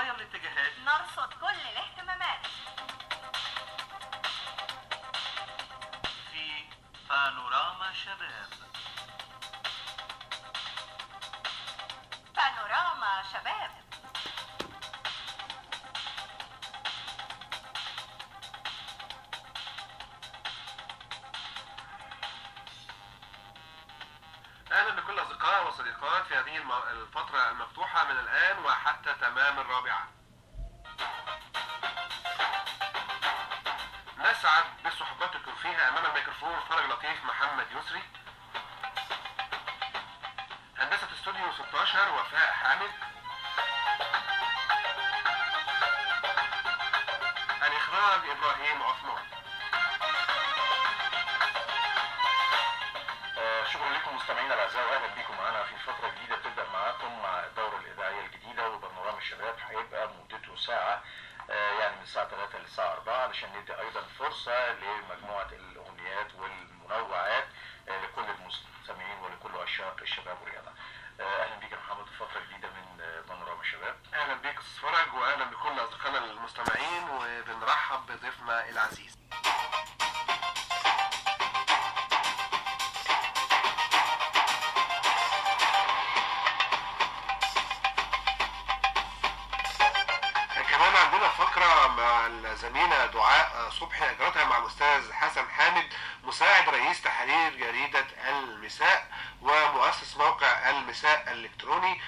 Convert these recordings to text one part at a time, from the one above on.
نغير الاتجاهات، نرصد كل الاهتمامات في بانوراما شباب. بانوراما شباب. اهلا بكل اصدقاء وصديقات في هذه الفترة المفتوحة من الان وحتى تمام 4. نسعد بصحبتكم فيها. امام الميكروفون فرج لطيف محمد يسري. هندسة استوديو 16 وفاء حامد. الاخراج ابراهيم عثمان. شكرا لكم مستمعينا الاعزاء واهلا بكم معانا في فتره جديده بتبدا معاكم مع الدوره الاذاعيه الجديده. وبرنامج الشباب هيبقى مدته ساعه، يعني من الساعه 3 للساعه 4 علشان ندي ايضا فرصه لمجموعه الاغنيات والمنوعات لكل المستمعين ولكل عشاق الشباب والرياضه. اهلا بك يا محمد في فتره جديده من بانوراما الشباب. اهلا بك استاذ فرج واهلا بكل اصدقائنا المستمعين وبنرحب بضيفنا العزيز. كمان عندنا فقرة مع الزميلة دعاء صبحي أجرتها مع الأستاذ حسن حامد مساعد رئيس تحرير جريدة المساء ومؤسس موقع المساء الإلكتروني.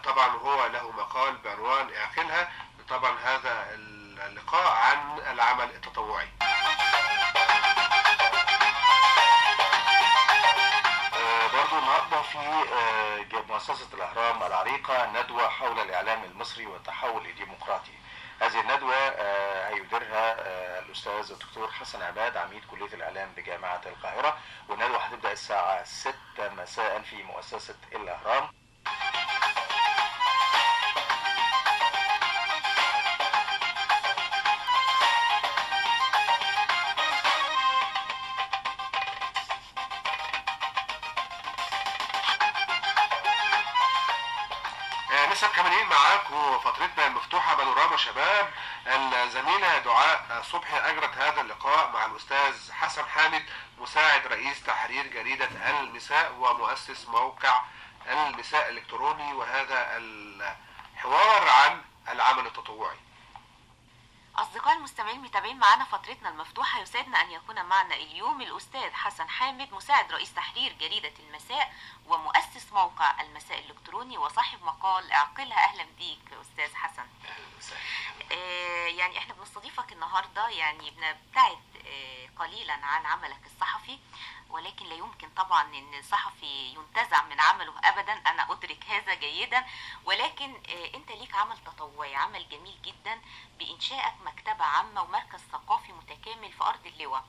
طبعا هو له مقال بعنوان اعقلها. طبعا هذا اللقاء عن العمل التطوعي. برضو النهارده في مؤسسة الأهرام العريقة ندوة حول الإعلام المصري والتحول الديمقراطي. هذه الندوة هيديرها الأستاذ الدكتور حسن عماد عميد كلية الإعلام بجامعة القاهرة، والندوة هتبدأ الساعة 6 مساء في مؤسسة الأهرام. لسه مكملين معاكم فترتنا المفتوحة بانوراما شباب. الزميلة دعاء صبحي أجرت هذا اللقاء مع الأستاذ حسن حامد مساعد رئيس تحرير جريدة المساء ومؤسس موقع المساء الإلكتروني، وهذا الحوار عن العمل التطوعي. أصدقائي المستمعين متابعين معنا فترتنا المفتوحة، يسعدنا أن يكون معنا اليوم الأستاذ حسن حامد مساعد رئيس تحرير جريدة المساء ومؤسس موقع المساء الإلكتروني وصاحب مقال اعقلها. أهلا بيك أستاذ حسن. أهلا وسهلا. يعني احنا بنستضيفك النهاردة، يعني بنبتعد قليلا عن عملك الصحفي، ولكن لا يمكن طبعا ان الصحفي ينتزع من عمله ابدا، انا ادرك هذا جيدا، ولكن انت ليك عمل تطوعي، عمل جميل جدا بانشائك مكتبة عامة ومركز ثقافي متكامل في ارض اللواء.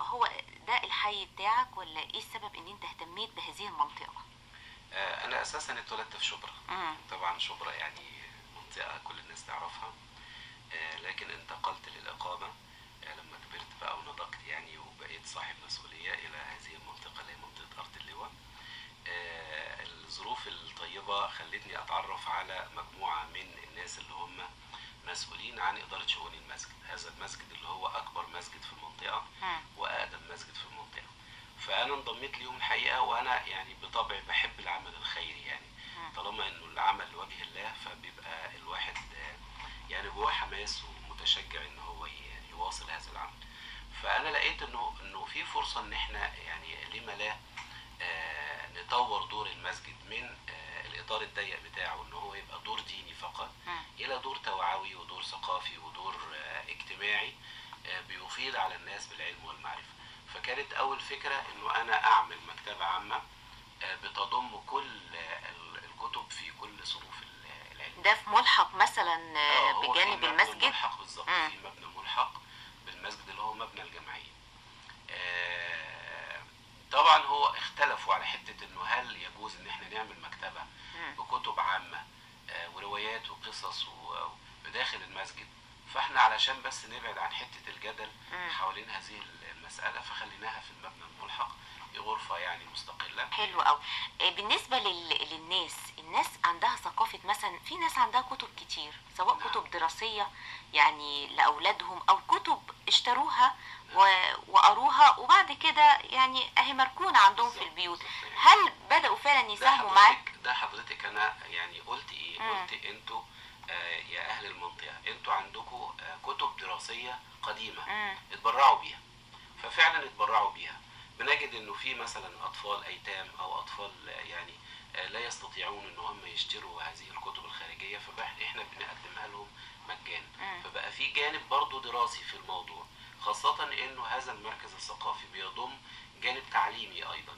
هو ده الحي بتاعك ولا ايه السبب ان انت اهتميت بهذه المنطقة؟ انا اساسا اتولدت في شبرا. طبعا شبرا يعني منطقة كل الناس تعرفها، لكن انتقلت للإقامة لما كبرت بقى ونضجت يعني وبقيت صاحب مسؤولية إلى هذه المنطقة اللي هي منطقة أرض اللواء. الظروف الطيبة خلتني أتعرف على مجموعة من الناس اللي هم مسؤولين عن إدارة شؤون المسجد. هذا المسجد اللي هو أكبر مسجد في المنطقة وأقدم مسجد في المنطقة، فأنا انضميت ليهم الحقيقة. وأنا يعني بطبعي بحب العمل الخيري، يعني طالما إنه العمل لوجه الله فبيبقى الواحد يعني جواه حماس ومتشجع إن هو يواصل هذا العمل. فأنا لقيت إنه في فرصة إن إحنا يعني لما لا نطور دور المسجد من الإطار الضيق بتاعه إن هو يبقى دور ديني فقط إلى دور توعوي ودور ثقافي ودور اجتماعي بيفيض على الناس بالعلم والمعرفة. فكانت أول فكرة إنه أنا أعمل مكتبة عامة بتضم كل الكتب في كل صنوف العلم. ده في ملحق مثلا بجانب المسجد؟ ملحق بالظبط، في مبنى ملحق بالمسجد اللي هو مبنى الجمعية. طبعا هو اختلفوا على حتة انه هل يجوز ان احنا نعمل مكتبة بكتب عامة وروايات وقصص بداخل المسجد. فاحنا علشان بس نبعد عن حتة الجدل حوالين هذه المسألة فخليناها في المبنى الملحق بغرفة يعني مستقلة. حلو قوي. بالنسبة الناس عندها ثقافة مثلا في ناس عندها كتب كتير، سواء نعم. كتب دراسية يعني لأولادهم أو كتب اشتروها وقروها وبعد كده يعني اهي مركونة عندهم في البيوت. هل بدأوا فعلا يساهموا معاك؟ ده حضرتك انا يعني قلت ايه؟ قلت انتوا يا اهل المنطقة انتوا عندكم كتب دراسية قديمة اتبرعوا بيها، ففعلا اتبرعوا بيها. بنجد انه في مثلا اطفال ايتام او اطفال يعني لا يستطيعون ان هم يشتروا هذه الكتب الخارجية، فاحنا بنقدمها لهم مجانا. فبقى في جانب برضو دراسي في الموضوع، خاصة انه هذا المركز الثقافي بيضم جانب تعليمي ايضا.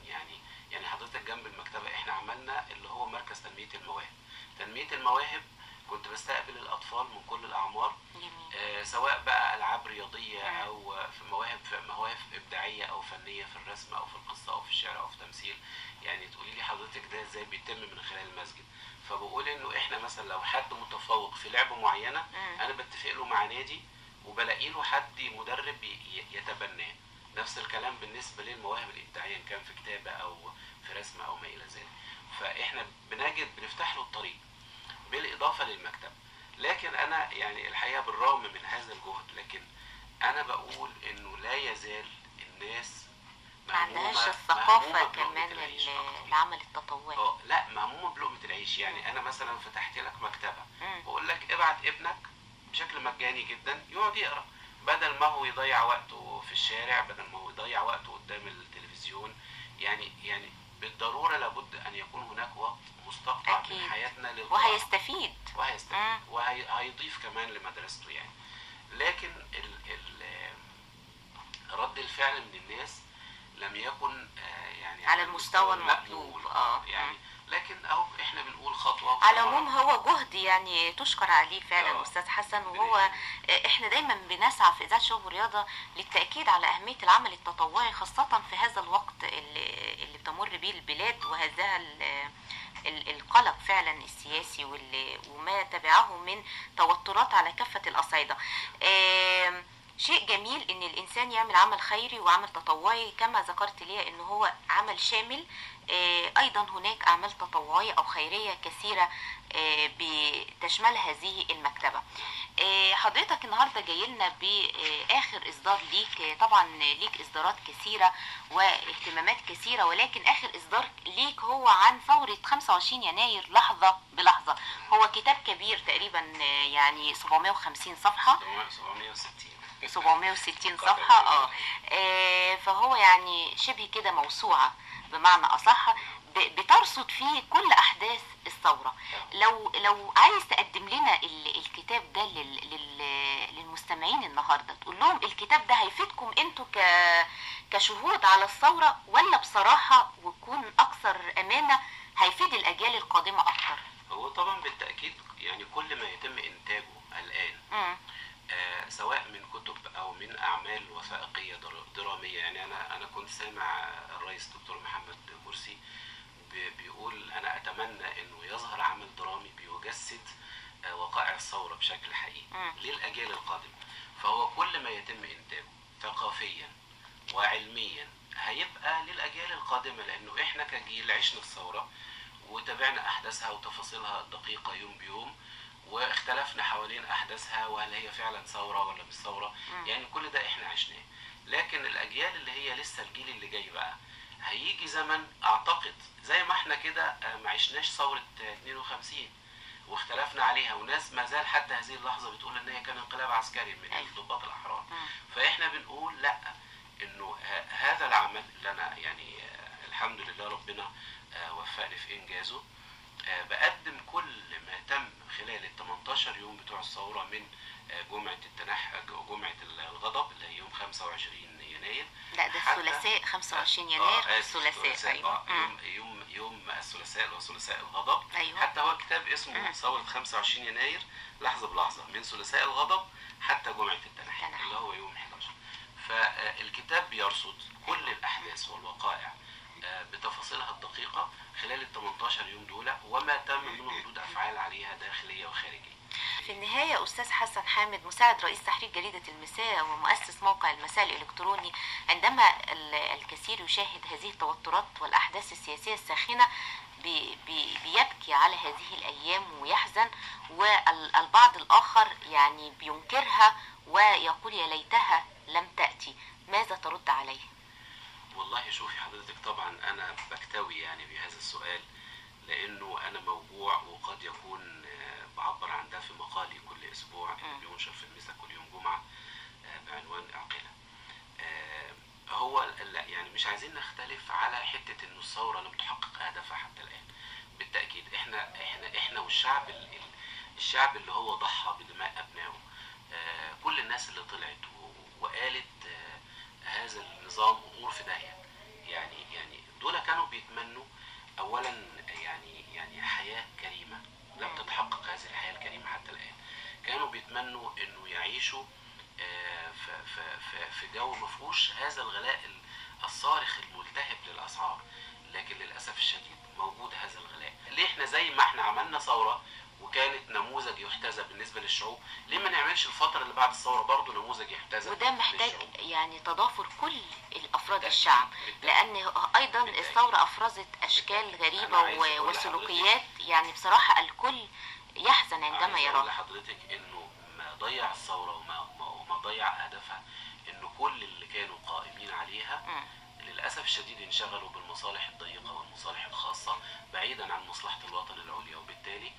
يعني حضرتك جنب المكتبة احنا عملنا اللي هو مركز تنمية المواهب. تنمية المواهب كنت بستقبل الاطفال من كل الاعمار، سواء بقى العاب رياضيه او في مواهب ابداعيه او فنيه في الرسم او في القصه او في الشعر او في التمثيل. يعني تقولي لي حضرتك ده ازاي بيتم من خلال المسجد؟ فبقول انه احنا مثلا لو حد متفوق في لعبه معينه انا بتفق له مع نادي وبلاقي له حد مدرب يتبناه. نفس الكلام بالنسبه للمواهب الابداعيه، ان كان في كتابه او في رسم او ما الى ذلك. فاحنا بنفتح له الطريق بالاضافه للمكتب. لكن انا يعني الحقيقه بالرغم من هذا الجهد، لكن انا بقول انه لا يزال الناس ما عندهاش الثقافه كمان العمل التطوعي. لا، مهمومه بلقمه العيش. يعني انا مثلا فتحت لك مكتبه بقول لك ابعت ابنك بشكل مجاني جدا يقعد يقرا، بدل ما هو يضيع وقته في الشارع، بدل ما هو يضيع وقته قدام التلفزيون. يعني بالضروره لابد ان يكون هناك وقت مستقطع من حياتنا للقراءة، وهيستفيد وهيضيف كمان لمدرسته يعني. لكن رد الفعل من الناس لم يكن يعني على المستوى المطلوب. يعني لكن اهو احنا بنقول خطوه على العموم هو جهد يعني تشكر عليه فعلا استاذ حسن. وهو احنا دايما بنسعى في اذاعه شباب والرياضه للتاكيد على اهميه العمل التطوعي، خاصه في هذا الوقت اللي بتمر به البلاد، وهذا القلق فعلا السياسي وما تبعه من توترات على كافه الاصعده. شيء جميل ان الانسان يعمل عمل خيري وعمل تطوعي، كما ذكرت لي ان هو عمل شامل. ايضا هناك اعمال تطوعيه او خيريه كثيره بتشمل هذه المكتبه. حضرتك النهارده جاي لنا باخر اصدار ليك، طبعا ليك اصدارات كثيره واهتمامات كثيره، ولكن اخر اصدار ليك هو عن ثوره 25 يناير لحظه بلحظه. هو كتاب كبير تقريبا يعني 750 صفحه، 760 صفحه. فهو يعني شبه كده موسوعه بمعنى اصح، بترصد فيه كل احداث الثوره. لو عايز تقدم لنا الكتاب ده للمستمعين النهارده، تقول لهم الكتاب ده هيفيدكم انتوا كشهود على الثوره، ولا بصراحه ويكون اكثر امانه هيفيد الاجيال القادمه اكتر؟ هو طبعا بالتاكيد يعني كل ما يتم انتاجه الان سواء من كتب او من اعمال وثائقيه دراميه. يعني انا كنت سامع الرئيس دكتور محمد مرسي بيقول انا اتمنى انه يظهر عمل درامي بيجسد وقائع الثوره بشكل حقيقي للاجيال القادمه. فهو كل ما يتم انتاجه ثقافيا وعلميا هيبقى للاجيال القادمه، لانه احنا كجيل عشنا الثوره وتابعنا احداثها وتفاصيلها الدقيقه يوم بيوم، واختلفنا حوالين احداثها وهل هي فعلا ثوره ولا مش ثوره. يعني كل ده احنا عشناه. لكن الاجيال اللي هي لسه الجيل اللي جاي بقى، هيجي زمن اعتقد زي ما احنا كده ما عشناش ثوره 52 واختلفنا عليها، وناس ما زال حتى هذه اللحظه بتقول ان هي كان انقلاب عسكري من الضباط الاحرار. فاحنا بنقول لا، انه هذا العمل اللي انا يعني الحمد لله ربنا وفقني في انجازه، بقدم كل ما تم خلال ال 18 يوم بتوع الثوره من جمعه الغضب اللي هي يوم 25 يناير. لا ده الثلاثاء 25 يناير الثلاثاء. ايوه يوم الثلاثاء اللي هو ثلاثاء الغضب. أيوة. حتى هو كتاب اسمه ثوره 25 يناير لحظه بلحظه، من ثلاثاء الغضب حتى جمعه التنحي اللي هو يوم 11. فالكتاب بيرصد كل الاحداث والوقائع بتفاصيلها الدقيقه خلال ال 18 يوم دول، وما تم من ردود افعال عليها داخليه وخارجيه. في النهاية أستاذ حسن حامد، مساعد رئيس تحرير جريدة المساء ومؤسس موقع المساء الإلكتروني، عندما الكثير يشاهد هذه التوترات والأحداث السياسية الساخنة بيبكي على هذه الأيام ويحزن، والبعض الآخر يعني بينكرها ويقول يا ليتها لم تأتي. ماذا ترد عليه؟ والله شوفي حضرتك، طبعا انا بكتوي يعني بهذا السؤال، لانه انا موجوع، وقد يكون بعبر عن ده في مقالي كل اسبوع اللي بينشر في المسا كل يوم جمعة بعنوان اعقلة. هو لا يعني مش عايزين نختلف على حتة انه الثورة لم تحقق اهدافها حتى الان. بالتأكيد احنا والشعب الشعب اللي هو ضحى بدماء ابنائه، كل الناس اللي طلعت وقالت هذا النظام امور في داهية، يعني دول كانوا بيتمنوا اولا يعني حياة كريمة، لم تتحقق هذه الحياة الكريمة حتى الان. كانوا بيتمنوا انه يعيشوا في جو ما فيهوش هذا الغلاء الصارخ الملتهب للاسعار، لكن للاسف الشديد موجود هذا الغلاء. ليه احنا زي ما احنا عملنا ثوره وكانت نموذج يحتذى بالنسبه للشعوب، ليه ما نعملش الفتره اللي بعد الثوره برضه نموذج يحتذى؟ وده محتاج للشعوب. يعني تضافر كل الافراد الشعب، لان ايضا الثوره افرزت اشكال غريبه وسلوكيات يعني بصراحه الكل يحزن عندما عايز اقول يراها. لحضرتك انه ما ضيع الثوره وما ضيع اهدافها انه كل اللي كانوا قائمين عليها للاسف الشديد انشغلوا بالمصالح الضيقه والمصالح الخاصه بعيدا عن مصلحه الوطن العليا، وبالتالي